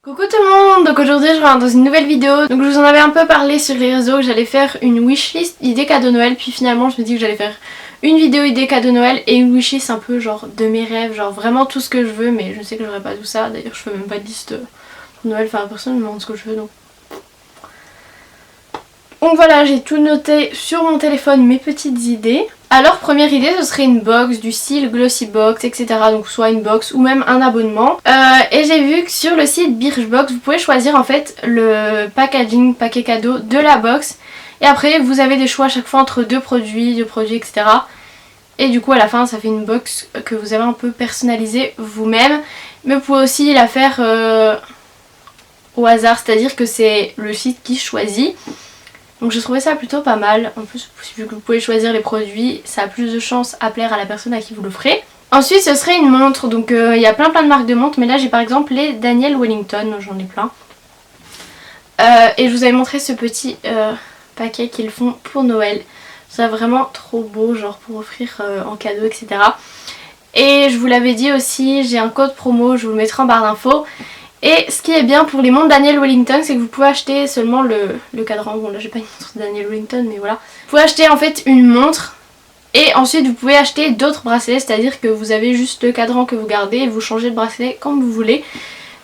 Coucou tout le monde, donc aujourd'hui je rentre dans une nouvelle vidéo. Donc je vous en avais un peu parlé sur les réseaux que j'allais faire une wishlist idée cadeau Noël. Puis finalement je me dis que j'allais faire une vidéo idée cadeau Noël et une wishlist un peu genre de mes rêves. Genre vraiment tout ce que je veux, mais je sais que j'aurai pas tout ça. D'ailleurs je fais même pas de liste pour Noël, enfin personne ne me demande ce que je veux donc. Donc voilà, j'ai tout noté sur mon téléphone, mes petites idées. Alors première idée, ce serait une box du style Glossy Box, etc. Donc soit une box ou même un abonnement. Et j'ai vu que sur le site Birchbox, vous pouvez choisir en fait le packaging, paquet cadeau de la box. Et après vous avez des choix à chaque fois entre deux produits, etc. Et du coup à la fin ça fait une box que vous avez un peu personnalisée vous-même. Mais vous pouvez aussi la faire au hasard, c'est-à-dire que c'est le site qui choisit. Donc j'ai trouvé ça plutôt pas mal. En plus, vu que vous pouvez choisir les produits, ça a plus de chances à plaire à la personne à qui vous l'offrez. Ensuite, ce serait une montre. Donc il y a plein de marques de montres. Mais là, j'ai par exemple les Daniel Wellington. J'en ai plein. Et je vous avais montré ce petit paquet qu'ils font pour Noël. C'est vraiment trop beau, genre pour offrir en cadeau, etc. Et je vous l'avais dit aussi, j'ai un code promo. Je vous le mettrai en barre d'infos. Et ce qui est bien pour les montres Daniel Wellington, c'est que vous pouvez acheter seulement le cadran. Bon là j'ai pas une montre Daniel Wellington mais voilà. Vous pouvez acheter en fait une montre et ensuite vous pouvez acheter d'autres bracelets. C'est-à-dire que vous avez juste le cadran que vous gardez et vous changez de bracelet comme vous voulez.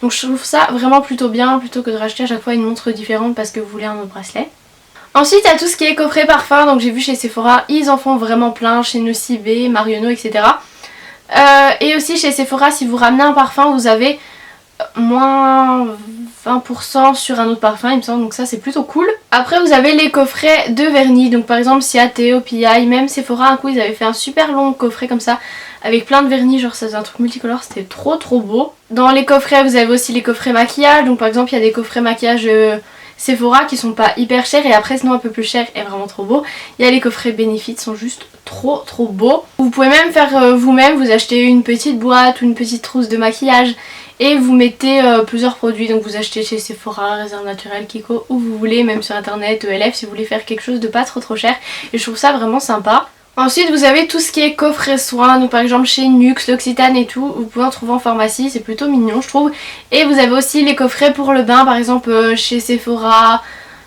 Donc je trouve ça vraiment plutôt bien plutôt que de racheter à chaque fois une montre différente parce que vous voulez un autre bracelet. Ensuite il y a tout ce qui est coffret parfum. Donc j'ai vu chez Sephora, ils en font vraiment plein. Chez Nocibé, Marionneau, etc. Et aussi chez Sephora, si vous ramenez un parfum vous avez moins 20% sur un autre parfum il me semble, donc ça c'est plutôt cool. Après vous avez les coffrets de vernis, donc par exemple Ciate, PI, même Sephora un coup ils avaient fait un super long coffret comme ça avec plein de vernis, genre ça faisait un truc multicolore, c'était trop beau. Dans les coffrets vous avez aussi les coffrets maquillage, donc par exemple il y a des coffrets maquillage Sephora qui sont pas hyper chers et après sinon un peu plus cher et vraiment trop beau. Il y a les coffrets Benefit, sont juste trop beaux. Vous pouvez même faire vous-même, vous achetez une petite boîte ou une petite trousse de maquillage et vous mettez plusieurs produits, donc vous achetez chez Sephora, Réserve Naturelle, Kiko, où vous voulez, même sur internet, ELF si vous voulez faire quelque chose de pas trop cher, et je trouve ça vraiment sympa. Ensuite vous avez tout ce qui est coffret soins, donc par exemple chez Nuxe, L'Occitane et tout, vous pouvez en trouver en pharmacie, c'est plutôt mignon je trouve. Et vous avez aussi les coffrets pour le bain, par exemple chez Sephora,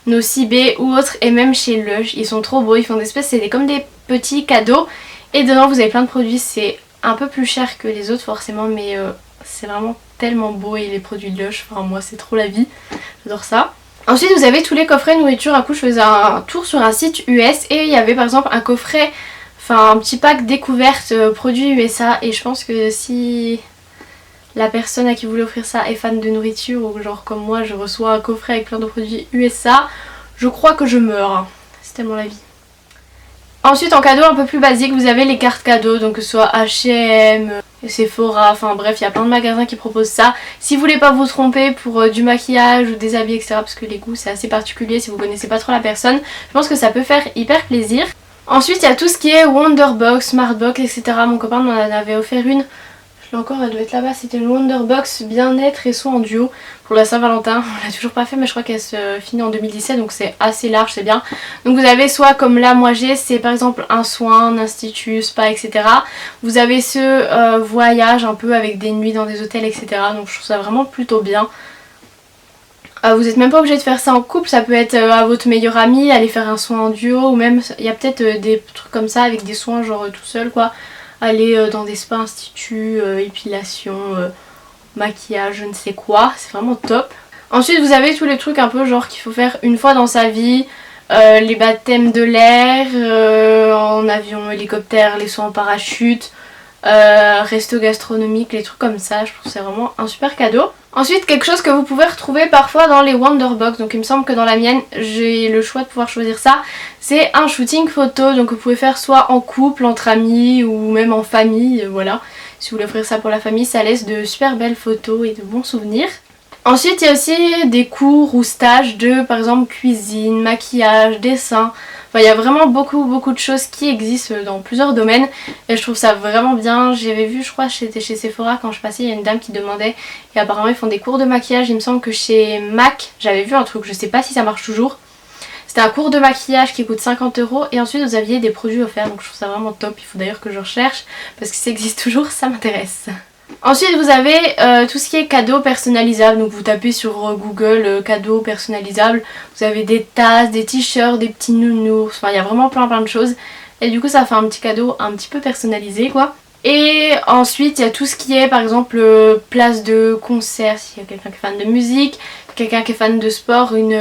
Nocibé ou autres, et même chez Lush, ils sont trop beaux, ils font des espèces, c'est comme des petits cadeaux, et dedans vous avez plein de produits, c'est un peu plus cher que les autres forcément, mais c'est vraiment tellement beau et les produits de Lush, enfin moi c'est trop la vie, j'adore ça. Ensuite vous avez tous les coffrets nourriture, un coup je faisais un tour sur un site US et il y avait par exemple un coffret, enfin un petit pack découverte produits USA, et je pense que si la personne à qui vous voulez offrir ça est fan de nourriture ou genre comme moi je reçois un coffret avec plein de produits USA, je crois que je meurs, c'est tellement la vie. Ensuite en cadeau un peu plus basique vous avez les cartes cadeaux, donc que ce soit H&M, Sephora, enfin bref il y a plein de magasins qui proposent ça. Si vous voulez pas vous tromper pour du maquillage ou des habits etc, parce que les goûts c'est assez particulier si vous connaissez pas trop la personne, je pense que ça peut faire hyper plaisir. Ensuite il y a tout ce qui est Wonderbox, Smartbox, etc. Mon copain m'en avait offert une, je l'ai encore, elle doit être là-bas, c'était une Wonderbox bien-être et soins en duo pour la Saint-Valentin. On l'a toujours pas fait mais je crois qu'elle se finit en 2017 donc c'est assez large, c'est bien. Donc vous avez soit comme là moi j'ai, c'est par exemple un soin, un institut, spa, etc. Vous avez ce voyage un peu avec des nuits dans des hôtels, etc. Donc je trouve ça vraiment plutôt bien. Vous n'êtes même pas obligé de faire ça en couple, ça peut être à votre meilleur ami, aller faire un soin en duo, ou même il y a peut-être des trucs comme ça avec des soins genre tout seul quoi. Aller dans des spas, instituts, épilation, maquillage, je ne sais quoi, c'est vraiment top. Ensuite vous avez tous les trucs un peu genre qu'il faut faire une fois dans sa vie, les baptêmes de l'air, en avion, hélicoptère, les sauts en parachute, resto gastronomique, les trucs comme ça, je trouve que c'est vraiment un super cadeau. Ensuite quelque chose que vous pouvez retrouver parfois dans les Wonderbox, donc il me semble que dans la mienne j'ai le choix de pouvoir choisir ça, c'est un shooting photo, donc vous pouvez faire soit en couple, entre amis ou même en famille, voilà. Si vous voulez offrir ça pour la famille, ça laisse de super belles photos et de bons souvenirs. Ensuite il y a aussi des cours ou stages de par exemple cuisine, maquillage, dessin. Enfin il y a vraiment beaucoup de choses qui existent dans plusieurs domaines et je trouve ça vraiment bien. J'avais vu, je crois j'étais chez Sephora quand je passais, il y a une dame qui demandait et apparemment ils font des cours de maquillage. Il me semble que chez MAC j'avais vu un truc, je sais pas si ça marche toujours. C'était un cours de maquillage qui coûte 50 € et ensuite vous aviez des produits offerts, donc je trouve ça vraiment top. Il faut d'ailleurs que je recherche parce que ça existe toujours, ça m'intéresse. Ensuite vous avez tout ce qui est cadeaux personnalisables, donc vous tapez sur Google cadeaux personnalisables, vous avez des tasses, des t-shirts, des petits nounours, enfin il y a vraiment plein de choses et du coup ça fait un petit cadeau un petit peu personnalisé quoi. Et ensuite il y a tout ce qui est par exemple place de concert, s'il y a quelqu'un qui est fan de musique, quelqu'un qui est fan de sport, une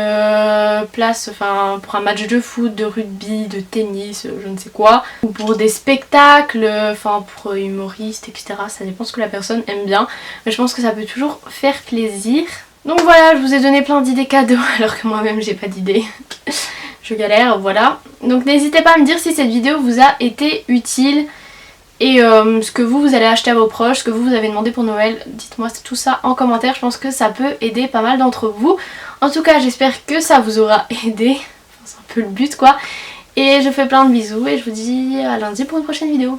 place enfin, pour un match de foot, de rugby, de tennis, je ne sais quoi, ou pour des spectacles, enfin pour humoristes, etc. Ça dépend ce que la personne aime bien, mais je pense que ça peut toujours faire plaisir. Donc voilà, je vous ai donné plein d'idées cadeaux alors que moi-même j'ai pas d'idées. Je galère, voilà. Donc n'hésitez pas à me dire si cette vidéo vous a été utile. Et ce que vous allez acheter à vos proches, ce que vous avez demandé pour Noël, dites-moi tout ça en commentaire, je pense que ça peut aider pas mal d'entre vous. En tout cas j'espère que ça vous aura aidé, enfin, c'est un peu le but quoi. Et je vous fais plein de bisous et je vous dis à lundi pour une prochaine vidéo.